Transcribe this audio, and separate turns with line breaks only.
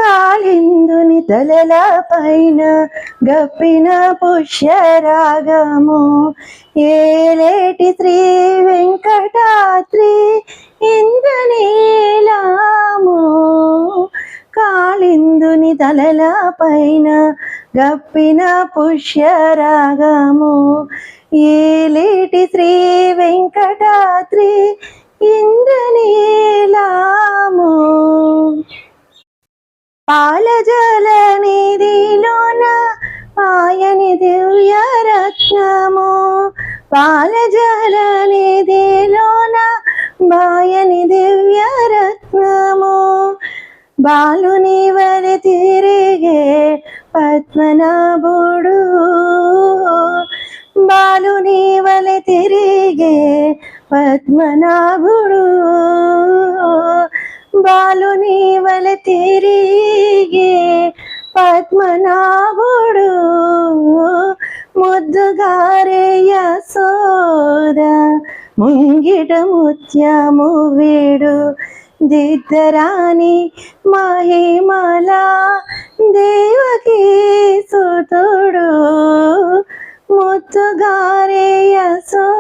కాళిందుని తలల పైన గప్పిన పుష్యరాగము ఏలేటి శ్రీ వెంకటాద్రి ఇంద్రనీలము. కాళిందుని తలల పైన గప్పిన పుష్యరాగము ఏలేటి శ్రీ వెంకటాద్రి ఇంద్రనీలము. పాలజల నిధిలోన పాయని దివ్య రత్నము పాలజల నిధిలోన పాయని దివ్య రత్నము బాలుని వలె తిరిగే పద్మనాభుడు బాలుని వలె తిరిగే పద్మనాభుడు బాలుని వలె తిరిగే పద్మనాభుడు ముద్దుగారే యశోద ముంగిట ముత్యము వీడు దిద్దరాని మహిమల దేవకీ సుతుడు ముద్దుగారే యశోద